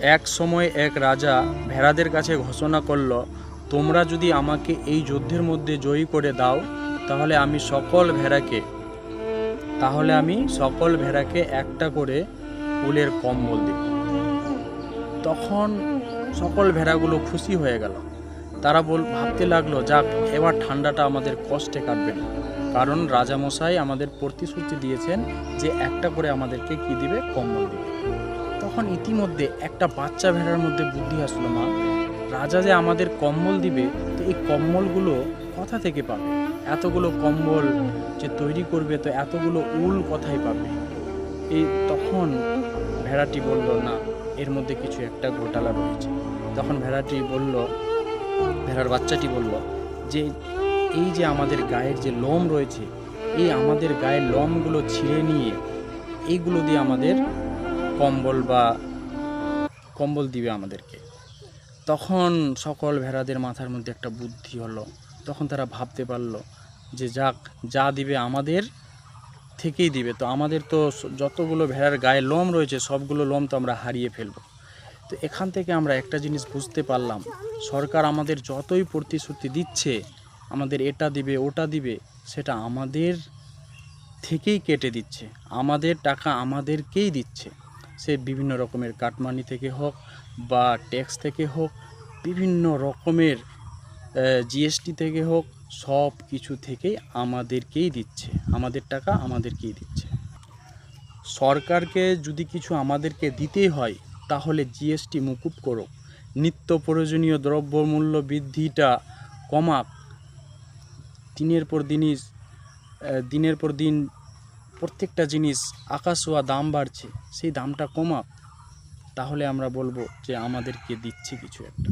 এক সময় এক রাজা ভেড়াদের কাছে ঘোষণা করল, তোমরা যদি আমাকে এই যুদ্ধের মধ্যে জয়ী করে দাও তাহলে আমি সকল ভেড়াকে একটা করে উলের কম্বল দেব। তখন সকল ভেড়াগুলো খুশি হয়ে গেল। তারা ভাবতে লাগলো, যাক, এবার ঠান্ডাটা আমাদের কষ্টে কাটবে না, কারণ রাজামশাই আমাদের প্রতিশ্রুতি দিয়েছেন যে একটা করে আমাদেরকে কি দিবে, কম্বল দিবে। তখন ইতিমধ্যে একটা বাচ্চা ভেড়ার মধ্যে বুদ্ধি আসলো, মা, রাজা যে আমাদের কম্বল দিবে, তো এই কম্বলগুলো কোথা থেকে পাবে? এতগুলো কম্বল যে তৈরি করবে, তো এতগুলো উল কোথায় পাবে? তখন ভেড়াটি বলল, না, এর মধ্যে কিছু একটা ঘোটালা রয়েছে। তখন ভেড়ার বাচ্চাটি বলল যে এই যে আমাদের গায়ের যে লোম রয়েছে, এই আমাদের গায়ের লোমগুলো ছিঁড়ে নিয়ে এইগুলো দিয়ে আমাদের কম্বল দিবে আমাদেরকে। তখন সকল ভেড়াদের মাথার মধ্যে একটা বুদ্ধি হলো। তখন তারা ভাবতে পারলো যে যাক, যা দিবে আমাদের থেকেই দিবে, তো আমাদের তো যতগুলো ভেড়ার গায়ে লোম রয়েছে সবগুলো লোম তো আমরা হারিয়ে ফেলবো। তো এখান থেকে আমরা একটা জিনিস বুঝতে পারলাম, সরকার আমাদের যতই প্রতিশ্রুতি দিচ্ছে আমাদের এটা দিবে ওটা দিবে, সেটা আমাদের থেকেই কেটে দিচ্ছে, আমাদের টাকা আমাদেরকেই দিচ্ছে। সে বিভিন্ন রকমের কাটমানি থেকে হোক বা ট্যাক্স থেকে হোক, বিভিন্ন রকমের জিএসটি থেকে হোক, সব কিছু থেকেই আমাদেরকেই দিচ্ছে, আমাদের টাকা আমাদেরকেই দিচ্ছে। সরকারকে যদি কিছু আমাদেরকে দিতেই হয় তাহলে জিএসটি মুকুব করো, নিত্য প্রয়োজনীয় দ্রব্যমূল্য বৃদ্ধিটা কমাক, দিনের পর দিন প্রত্যেকটা জিনিস আকাশ ছোঁয়া দাম বাড়ছে, সেই দামটা কমাক। তাহলে আমরা বলবো যে আমাদেরকে দিচ্ছে কিছু একটা।